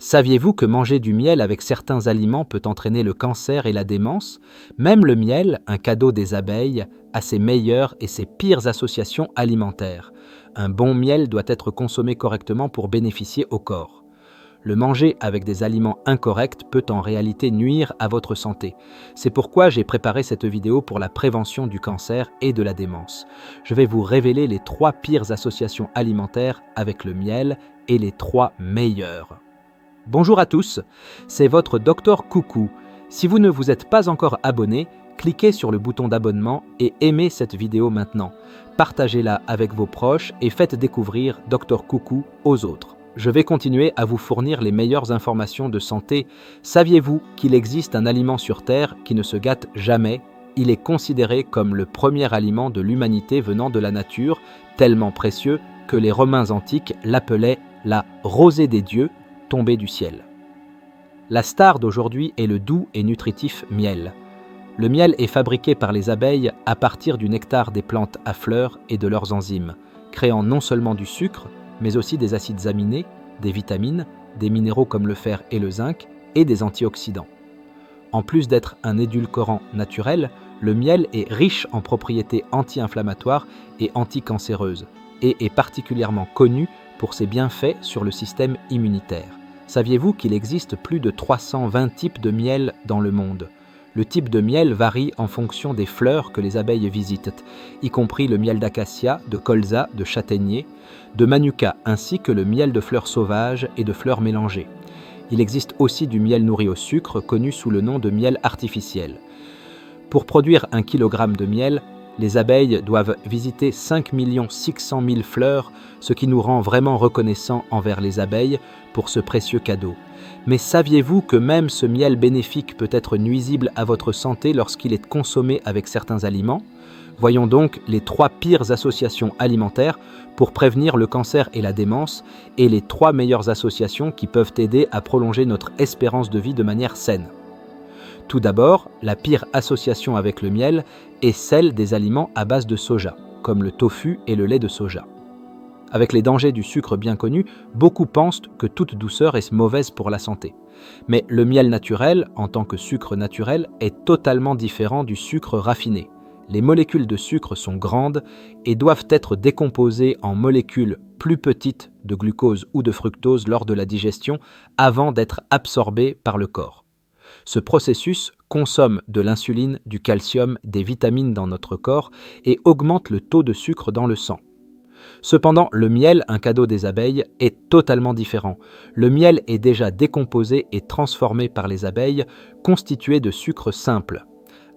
Saviez-vous que manger du miel avec certains aliments peut entraîner le cancer et la démence? Même le miel, un cadeau des abeilles, a ses meilleures et ses pires associations alimentaires. Un bon miel doit être consommé correctement pour bénéficier au corps. Le manger avec des aliments incorrects peut en réalité nuire à votre santé. C'est pourquoi j'ai préparé cette vidéo pour la prévention du cancer et de la démence. Je vais vous révéler les 3 pires associations alimentaires avec le miel et les 3 meilleures. Bonjour à tous, c'est votre Docteur Coucou. Si vous ne vous êtes pas encore abonné, cliquez sur le bouton d'abonnement et aimez cette vidéo maintenant. Partagez-la avec vos proches et faites découvrir Docteur Coucou aux autres. Je vais continuer à vous fournir les meilleures informations de santé. Saviez-vous qu'il existe un aliment sur Terre qui ne se gâte jamais? Il est considéré comme le premier aliment de l'humanité venant de la nature, tellement précieux que les Romains antiques l'appelaient la rosée des dieux, tombée du ciel. La star d'aujourd'hui est le doux et nutritif miel. Le miel est fabriqué par les abeilles à partir du nectar des plantes à fleurs et de leurs enzymes, créant non seulement du sucre, mais aussi des acides aminés, des vitamines, des minéraux comme le fer et le zinc, et des antioxydants. En plus d'être un édulcorant naturel, le miel est riche en propriétés anti-inflammatoires et anticancéreuses, et est particulièrement connu pour ses bienfaits sur le système immunitaire. Saviez-vous qu'il existe plus de 320 types de miel dans le monde? Le type de miel varie en fonction des fleurs que les abeilles visitent, y compris le miel d'acacia, de colza, de châtaignier, de manuka, ainsi que le miel de fleurs sauvages et de fleurs mélangées. Il existe aussi du miel nourri au sucre, connu sous le nom de miel artificiel. Pour produire 1 kg de miel, les abeilles doivent visiter 5 600 000 fleurs, ce qui nous rend vraiment reconnaissants envers les abeilles pour ce précieux cadeau. Mais saviez-vous que même ce miel bénéfique peut être nuisible à votre santé lorsqu'il est consommé avec certains aliments? Voyons donc les 3 pires associations alimentaires pour prévenir le cancer et la démence et les 3 meilleures associations qui peuvent aider à prolonger notre espérance de vie de manière saine. Tout d'abord, la pire association avec le miel est celle des aliments à base de soja, comme le tofu et le lait de soja. Avec les dangers du sucre bien connus, beaucoup pensent que toute douceur est mauvaise pour la santé. Mais le miel naturel, en tant que sucre naturel, est totalement différent du sucre raffiné. Les molécules de sucre sont grandes et doivent être décomposées en molécules plus petites de glucose ou de fructose lors de la digestion avant d'être absorbées par le corps. Ce processus consomme de l'insuline, du calcium, des vitamines dans notre corps et augmente le taux de sucre dans le sang. Cependant, le miel, un cadeau des abeilles, est totalement différent. Le miel est déjà décomposé et transformé par les abeilles, constitué de sucre simple.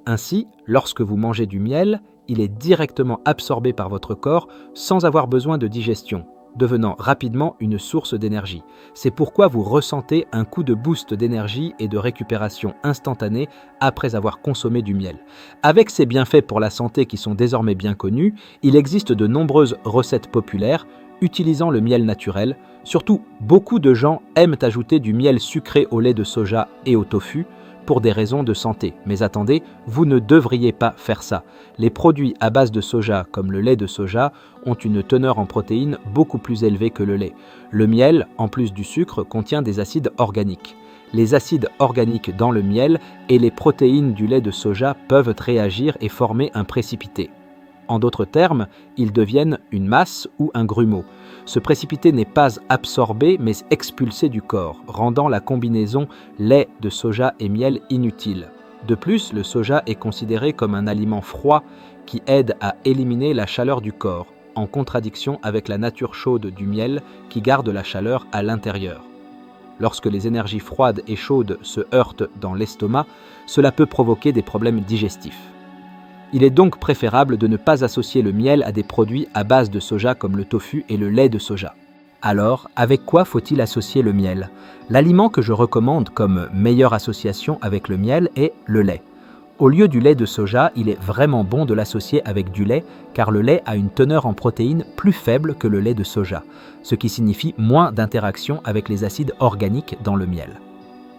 Ainsi, lorsque vous mangez du miel, il est directement absorbé par votre corps sans avoir besoin de digestion, devenant rapidement une source d'énergie. C'est pourquoi vous ressentez un coup de boost d'énergie et de récupération instantanée après avoir consommé du miel. Avec ses bienfaits pour la santé qui sont désormais bien connus, il existe de nombreuses recettes populaires utilisant le miel naturel. Surtout, beaucoup de gens aiment ajouter du miel sucré au lait de soja et au tofu, pour des raisons de santé. Mais attendez, vous ne devriez pas faire ça. Les produits à base de soja, comme le lait de soja, ont une teneur en protéines beaucoup plus élevée que le lait. Le miel, en plus du sucre, contient des acides organiques. Les acides organiques dans le miel et les protéines du lait de soja peuvent réagir et former un précipité. En d'autres termes, ils deviennent une masse ou un grumeau. Ce précipité n'est pas absorbé mais expulsé du corps, rendant la combinaison lait de soja et miel inutile. De plus, le soja est considéré comme un aliment froid qui aide à éliminer la chaleur du corps, en contradiction avec la nature chaude du miel qui garde la chaleur à l'intérieur. Lorsque les énergies froides et chaudes se heurtent dans l'estomac, cela peut provoquer des problèmes digestifs. Il est donc préférable de ne pas associer le miel à des produits à base de soja comme le tofu et le lait de soja. Alors, avec quoi faut-il associer le miel? L'aliment que je recommande comme meilleure association avec le miel est le lait. Au lieu du lait de soja, il est vraiment bon de l'associer avec du lait car le lait a une teneur en protéines plus faible que le lait de soja, ce qui signifie moins d'interaction avec les acides organiques dans le miel.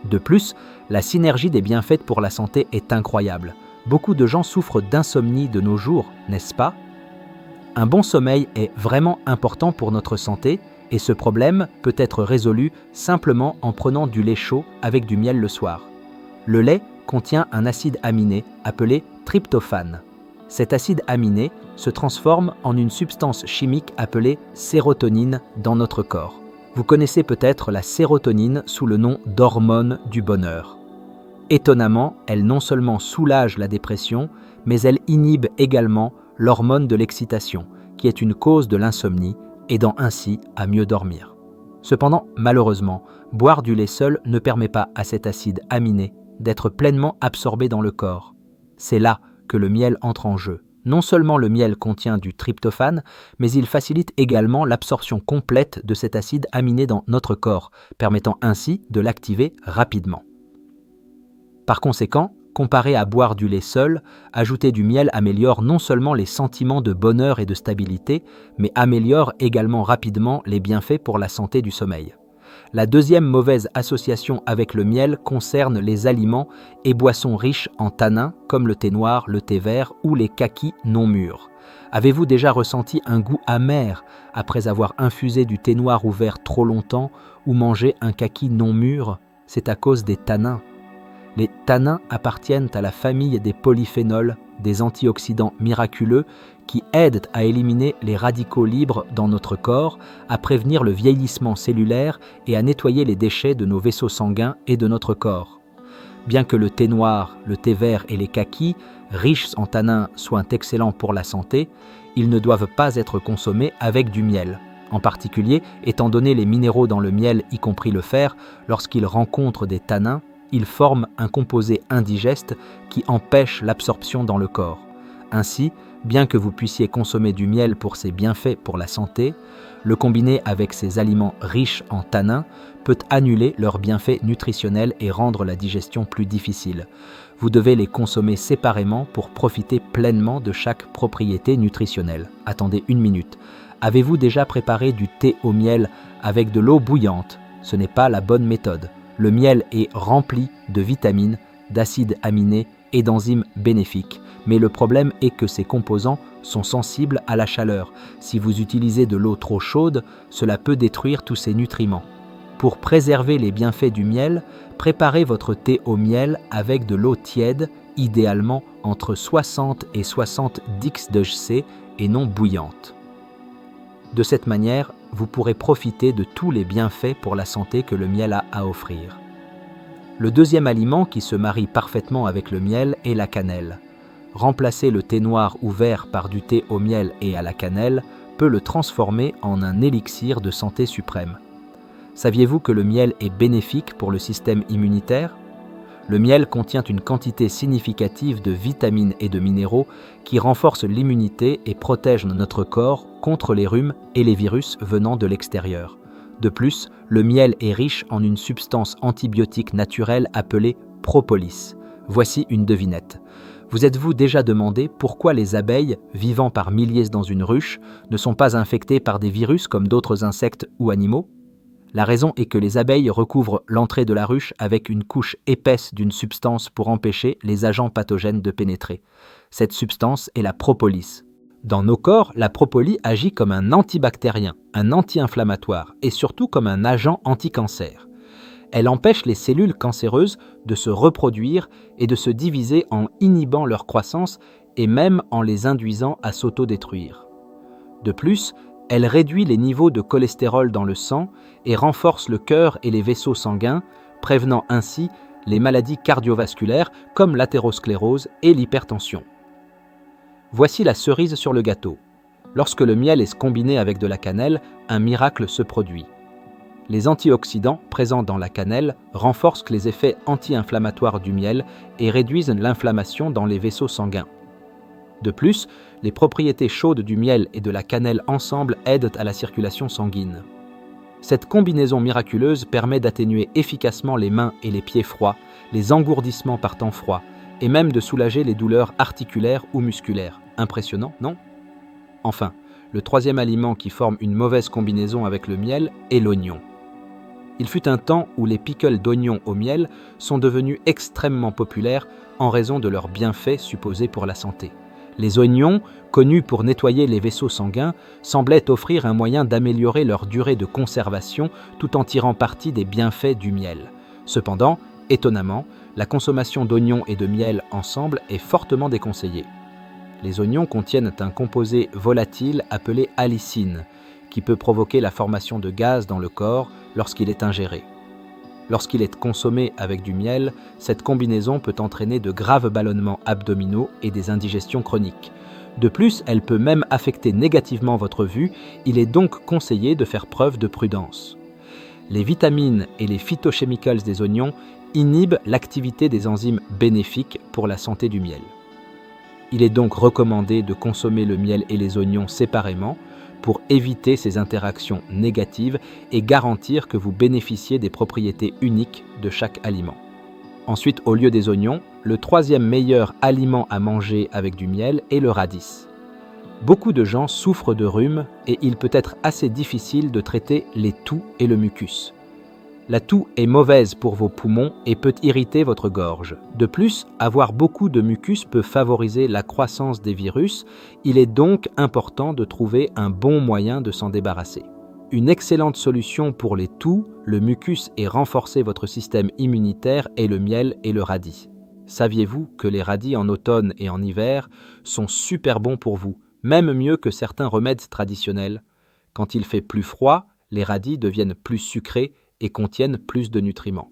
De plus, la synergie des bienfaits pour la santé est incroyable. Beaucoup de gens souffrent d'insomnie de nos jours, n'est-ce pas? Un bon sommeil est vraiment important pour notre santé Et ce problème peut être résolu simplement en prenant du lait chaud avec du miel le soir. Le lait contient un acide aminé appelé tryptophane. Cet acide aminé se transforme en une substance chimique appelée sérotonine dans notre corps. Vous connaissez peut-être la sérotonine sous le nom d'hormone du bonheur. Étonnamment, elle non seulement soulage la dépression, mais elle inhibe également l'hormone de l'excitation, qui est une cause de l'insomnie, aidant ainsi à mieux dormir. Cependant, malheureusement, boire du lait seul ne permet pas à cet acide aminé d'être pleinement absorbé dans le corps. C'est là que le miel entre en jeu. Non seulement le miel contient du tryptophane, mais il facilite également l'absorption complète de cet acide aminé dans notre corps, permettant ainsi de l'activer rapidement. Par conséquent, comparé à boire du lait seul, ajouter du miel améliore non seulement les sentiments de bonheur et de stabilité, mais améliore également rapidement les bienfaits pour la santé du sommeil. La deuxième mauvaise association avec le miel concerne les aliments et boissons riches en tanins comme le thé noir, le thé vert ou les kakis non mûrs. Avez-vous déjà ressenti un goût amer après avoir infusé du thé noir ou vert trop longtemps ou mangé un kaki non mûr? C'est à cause des tanins. Les tanins appartiennent à la famille des polyphénols, des antioxydants miraculeux qui aident à éliminer les radicaux libres dans notre corps, à prévenir le vieillissement cellulaire et à nettoyer les déchets de nos vaisseaux sanguins et de notre corps. Bien que le thé noir, le thé vert et les kakis, riches en tanins, soient excellents pour la santé, ils ne doivent pas être consommés avec du miel. En particulier, étant donné les minéraux dans le miel, y compris le fer, lorsqu'ils rencontrent des tanins, ils forment un composé indigeste qui empêche l'absorption dans le corps. Ainsi, bien que vous puissiez consommer du miel pour ses bienfaits pour la santé, le combiner avec ces aliments riches en tanins peut annuler leurs bienfaits nutritionnels et rendre la digestion plus difficile. Vous devez les consommer séparément pour profiter pleinement de chaque propriété nutritionnelle. Attendez une minute. Avez-vous déjà préparé du thé au miel avec de l'eau bouillante? Ce n'est pas la bonne méthode. Le miel est rempli de vitamines, d'acides aminés et d'enzymes bénéfiques. Mais le problème est que ces composants sont sensibles à la chaleur. Si vous utilisez de l'eau trop chaude, cela peut détruire tous ces nutriments. Pour préserver les bienfaits du miel, préparez votre thé au miel avec de l'eau tiède, idéalement entre 60 et 70 degrés et non bouillante. De cette manière, vous pourrez profiter de tous les bienfaits pour la santé que le miel a à offrir. Le deuxième aliment qui se marie parfaitement avec le miel est la cannelle. Remplacer le thé noir ou vert par du thé au miel et à la cannelle peut le transformer en un élixir de santé suprême. Saviez-vous que le miel est bénéfique pour le système immunitaire? Le miel contient une quantité significative de vitamines et de minéraux qui renforcent l'immunité et protègent notre corps contre les rhumes et les virus venant de l'extérieur. De plus, le miel est riche en une substance antibiotique naturelle appelée propolis. Voici une devinette. Vous êtes-vous déjà demandé pourquoi les abeilles, vivant par milliers dans une ruche, ne sont pas infectées par des virus comme d'autres insectes ou animaux? La raison est que les abeilles recouvrent l'entrée de la ruche avec une couche épaisse d'une substance pour empêcher les agents pathogènes de pénétrer. Cette substance est la propolis. Dans nos corps, la propolis agit comme un antibactérien, un anti-inflammatoire et surtout comme un agent anti-cancer. Elle empêche les cellules cancéreuses de se reproduire et de se diviser en inhibant leur croissance et même en les induisant à s'autodétruire. De plus, elle réduit les niveaux de cholestérol dans le sang et renforce le cœur et les vaisseaux sanguins, prévenant ainsi les maladies cardiovasculaires comme l'athérosclérose et l'hypertension. Voici la cerise sur le gâteau. Lorsque le miel est combiné avec de la cannelle, un miracle se produit. Les antioxydants présents dans la cannelle renforcent les effets anti-inflammatoires du miel et réduisent l'inflammation dans les vaisseaux sanguins. De plus, les propriétés chaudes du miel et de la cannelle ensemble aident à la circulation sanguine. Cette combinaison miraculeuse permet d'atténuer efficacement les mains et les pieds froids, les engourdissements par temps froid, et même de soulager les douleurs articulaires ou musculaires. Impressionnant, non? Enfin, le troisième aliment qui forme une mauvaise combinaison avec le miel est l'oignon. Il fut un temps où les pickles d'oignons au miel sont devenus extrêmement populaires en raison de leurs bienfaits supposés pour la santé. Les oignons, connus pour nettoyer les vaisseaux sanguins, semblaient offrir un moyen d'améliorer leur durée de conservation tout en tirant parti des bienfaits du miel. Cependant, étonnamment, la consommation d'oignons et de miel ensemble est fortement déconseillée. Les oignons contiennent un composé volatile appelé allicine, qui peut provoquer la formation de gaz dans le corps lorsqu'il est ingéré. Lorsqu'il est consommé avec du miel, cette combinaison peut entraîner de graves ballonnements abdominaux et des indigestions chroniques. De plus, elle peut même affecter négativement votre vue, il est donc conseillé de faire preuve de prudence. Les vitamines et les phytochemicals des oignons inhibent l'activité des enzymes bénéfiques pour la santé du miel. Il est donc recommandé de consommer le miel et les oignons séparément pour éviter ces interactions négatives et garantir que vous bénéficiez des propriétés uniques de chaque aliment. Ensuite, au lieu des oignons, le troisième meilleur aliment à manger avec du miel est le radis. Beaucoup de gens souffrent de rhume et il peut être assez difficile de traiter les toux et le mucus. La toux est mauvaise pour vos poumons et peut irriter votre gorge. De plus, avoir beaucoup de mucus peut favoriser la croissance des virus. Il est donc important de trouver un bon moyen de s'en débarrasser. Une excellente solution pour les toux, le mucus et renforcer votre système immunitaire est le miel et le radis. Saviez-vous que les radis en automne et en hiver sont super bons pour vous, même mieux que certains remèdes traditionnels? Quand il fait plus froid, les radis deviennent plus sucrés et contiennent plus de nutriments.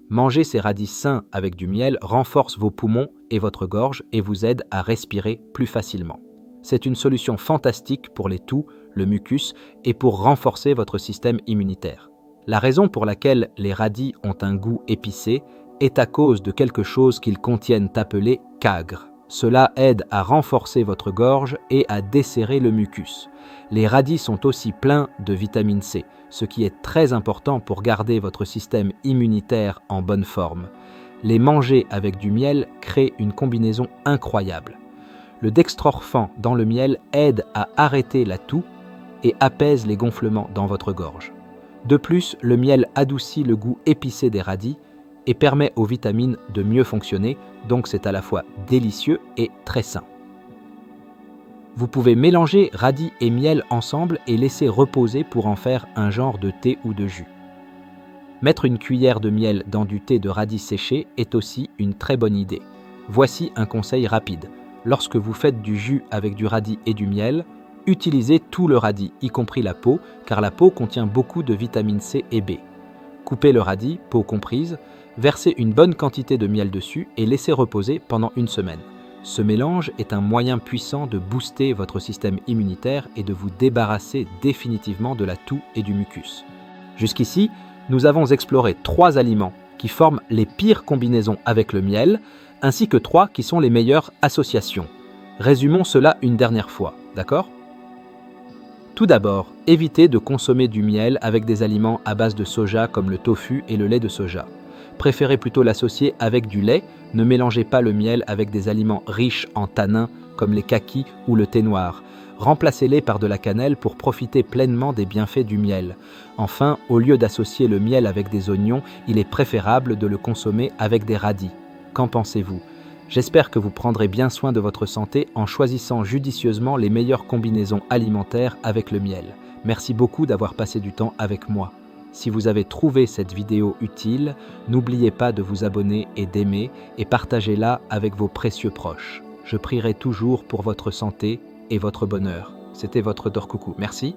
Manger ces radis sains avec du miel renforce vos poumons et votre gorge et vous aide à respirer plus facilement. C'est une solution fantastique pour les toux, le mucus et pour renforcer votre système immunitaire. La raison pour laquelle les radis ont un goût épicé est à cause de quelque chose qu'ils contiennent appelé cagre. Cela aide à renforcer votre gorge et à desserrer le mucus. Les radis sont aussi pleins de vitamine C, ce qui est très important pour garder votre système immunitaire en bonne forme. Les manger avec du miel crée une combinaison incroyable. Le dextrorphan dans le miel aide à arrêter la toux et apaise les gonflements dans votre gorge. De plus, le miel adoucit le goût épicé des radis et permet aux vitamines de mieux fonctionner, donc c'est à la fois délicieux et très sain. Vous pouvez mélanger radis et miel ensemble et laisser reposer pour en faire un genre de thé ou de jus. Mettre une cuillère de miel dans du thé de radis séché est aussi une très bonne idée. Voici un conseil rapide. Lorsque vous faites du jus avec du radis et du miel, utilisez tout le radis, y compris la peau, car la peau contient beaucoup de vitamines C et B. Coupez le radis, peau comprise, versez une bonne quantité de miel dessus et laissez reposer pendant une semaine. Ce mélange est un moyen puissant de booster votre système immunitaire et de vous débarrasser définitivement de la toux et du mucus. Jusqu'ici, nous avons exploré 3 aliments qui forment les pires combinaisons avec le miel, ainsi que 3 qui sont les meilleures associations. Résumons cela une dernière fois, d'accord ? Tout d'abord, évitez de consommer du miel avec des aliments à base de soja comme le tofu et le lait de soja. Préférez plutôt l'associer avec du lait, ne mélangez pas le miel avec des aliments riches en tanins comme les kakis ou le thé noir. Remplacez-les par de la cannelle pour profiter pleinement des bienfaits du miel. Enfin, au lieu d'associer le miel avec des oignons, il est préférable de le consommer avec des radis. Qu'en pensez-vous ? J'espère que vous prendrez bien soin de votre santé en choisissant judicieusement les meilleures combinaisons alimentaires avec le miel. Merci beaucoup d'avoir passé du temps avec moi. Si vous avez trouvé cette vidéo utile, n'oubliez pas de vous abonner et d'aimer et partagez-la avec vos précieux proches. Je prierai toujours pour votre santé et votre bonheur. C'était votre Dr Coucou. Merci.